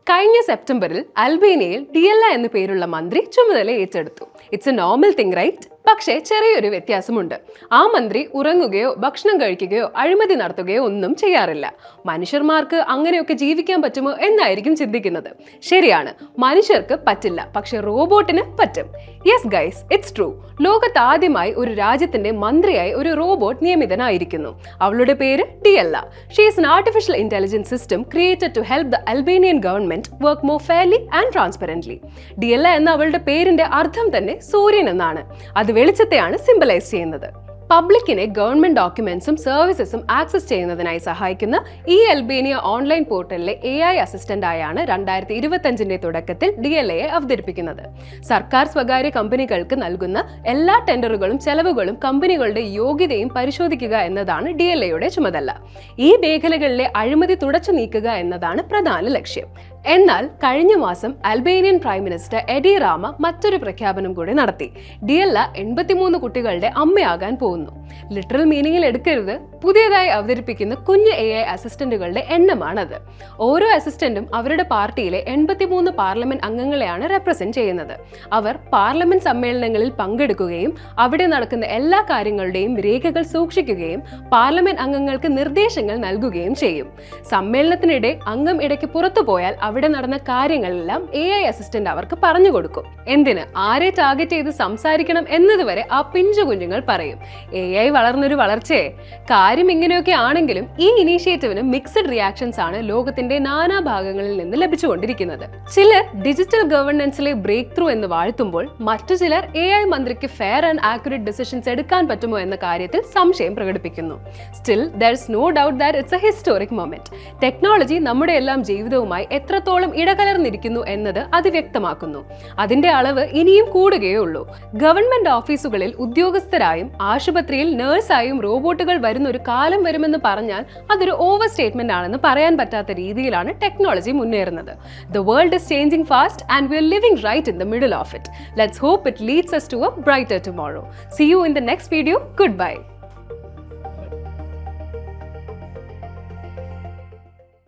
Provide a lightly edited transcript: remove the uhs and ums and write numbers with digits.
കഴിഞ്ഞ സെപ്റ്റംബറിൽ അൽബേനിയയിൽ ഡിയല്ല എന്ന പേരുള്ള മന്ത്രി ചുമതല ഏറ്റെടുത്തു. It's a normal thing, right? പക്ഷേ ചെറിയൊരു വ്യത്യാസമുണ്ട്. ആ മന്ത്രി ഉറങ്ങുകയോ ഭക്ഷണം കഴിക്കുകയോ അഴിമതി നടത്തുകയോ ഒന്നും ചെയ്യാറില്ല. മനുഷ്യന്മാർക്ക് അങ്ങനെയൊക്കെ ജീവിക്കാൻ പറ്റുമോ എന്നായിരിക്കും ചിന്തിക്കുന്നത്. ശരിയാണ്, മനുഷ്യർക്ക് പറ്റില്ല, പക്ഷെ റോബോട്ടിന് പറ്റും. Yes guys, it's true. ലോകത്ത് ആദ്യമായി ഒരു രാജ്യത്തിന്റെ മന്ത്രിയായി ഒരു റോബോട്ട് നിയമിതനായിരിക്കുന്നു. അവളുടെ പേര് ഡിയല്ല. She is an artificial intelligence system created to help the Albanian government work more fairly and transparently. ഡിയല്ല എന്ന അവളുടെ പേരിന്റെ അർത്ഥം തന്നെ സൂര്യൻ എന്നാണ്. അത് വെളിച്ചത്തെയാണ് സിംബലൈസ് ചെയ്യുന്നത്. പബ്ലിക്കിനെ ഗവൺമെന്റ് ഡോക്യുമെന്റ്സും സർവീസസും ആക്സസ് ചെയ്യുന്നതിനായി സഹായിക്കുന്ന ഈ അൽബേനിയ ഓൺലൈൻ പോർട്ടലിലെ AI അസിസ്റ്റന്റ് ആയാണ് 2025 തുടക്കത്തിൽ DLA അവതരിപ്പിക്കുന്നത്. സർക്കാർ സ്വകാര്യ കമ്പനികൾക്ക് നൽകുന്ന എല്ലാ ടെൻഡറുകളും ചെലവുകളും കമ്പനികളുടെ യോഗ്യതയും പരിശോധിക്കുക എന്നതാണ് DLAയുടെ ചുമതല. ഈ മേഖലകളിലെ അഴിമതി തുടച്ചു നീക്കുക എന്നതാണ് പ്രധാന ലക്ഷ്യം. എന്നാൽ കഴിഞ്ഞ മാസം അൽബേനിയൻ പ്രൈം മിനിസ്റ്റർ എഡി റാമ മറ്റൊരു പ്രഖ്യാപനം കൂടി നടത്തി. ഡിയല്ല 83 കുട്ടികളുടെ അമ്മയാകാൻ പോകുന്നു. ലിറ്ററൽ മീനിങ്ങിൽ എടുക്കരുത്. പുതിയതായി അവതരിപ്പിക്കുന്ന കുഞ്ഞു AI അസിസ്റ്റന്റുകളുടെ എണ്ണമാണത്. ഓരോ അസിസ്റ്റന്റും അവരുടെ പാർട്ടിയിലെ 83 പാർലമെന്റ് അംഗങ്ങളെയാണ് റെപ്രസെന്റ് ചെയ്യുന്നത്. അവർ പാർലമെന്റ് സമ്മേളനങ്ങളിൽ പങ്കെടുക്കുകയും അവിടെ നടക്കുന്ന എല്ലാ കാര്യങ്ങളുടെയും രേഖകൾ സൂക്ഷിക്കുകയും പാർലമെന്റ് അംഗങ്ങൾക്ക് നിർദ്ദേശങ്ങൾ നൽകുകയും ചെയ്യും. സമ്മേളനത്തിനിടെ അംഗം ഇടയ്ക്ക് പുറത്തു പോയാൽ അവിടെ നടന്ന കാര്യങ്ങളെല്ലാം AI അസിസ്റ്റന്റ് അവർക്ക് പറഞ്ഞു കൊടുക്കും. എന്തിന്, ആരെ ടാർഗറ്റ് ചെയ്ത് സംസാരിക്കണം എന്നതുവരെ ആ പിഞ്ചു കുഞ്ഞുങ്ങൾ പറയും. AI വളർന്നൊരു വളർച്ചയെ. കാര്യം ഇങ്ങനെയൊക്കെ ആണെങ്കിലും ഈ ഇനീഷ്യേറ്റീവിന് മിക്സഡ് റിയാക്ഷൻസ് ആണ് ലോകത്തിന്റെ നാനാഭാഗങ്ങളിൽ നിന്ന് ലഭിച്ചുകൊണ്ടിരിക്കുന്നത്. ചിലർ ഡിജിറ്റൽ ഗവർണൻസിലെ ബ്രേക്ക് ത്രൂ എന്ന് വാഴ്ത്തുമ്പോൾ മറ്റു ചിലർ AI മന്ത്രിക്ക് ഫെയർ ആൻഡ് ആക്യുറേറ്റ് ഡിസിഷൻസ് എടുക്കാൻ പറ്റുമോ എന്ന കാര്യത്തിൽ സംശയം പ്രകടിപ്പിക്കുന്നു. Still there is no doubt that it's a historic moment. Technology നമ്മുടെ എല്ലാം ജീവിതവുമായി എത്രത്തോളം ഇടകലർന്നിരിക്കുന്നു എന്നത് അത് വ്യക്തമാക്കുന്നു. അതിന്റെ അളവ് ഇനിയും കൂടുകയേ ഉള്ളൂ. ഗവൺമെന്റ് ഓഫീസുകളിൽ ഉദ്യോഗസ്ഥരായും ആശുപത്രിയിൽ നഴ്സായും റോബോട്ടുകൾ വരുന്ന ഒരു കാലം വരുമെന്ന് പറഞ്ഞാൽ അതൊരു ഓവർ സ്റ്റേറ്റ്മെന്റ് ആണെന്ന് പറയാൻ പറ്റാത്ത രീതിയിലാണ് technology മുന്നേറുന്നത്. The world is changing fast and we are living right in the middle of it. Let's hope it leads us to a brighter tomorrow. See you in the next video. Goodbye.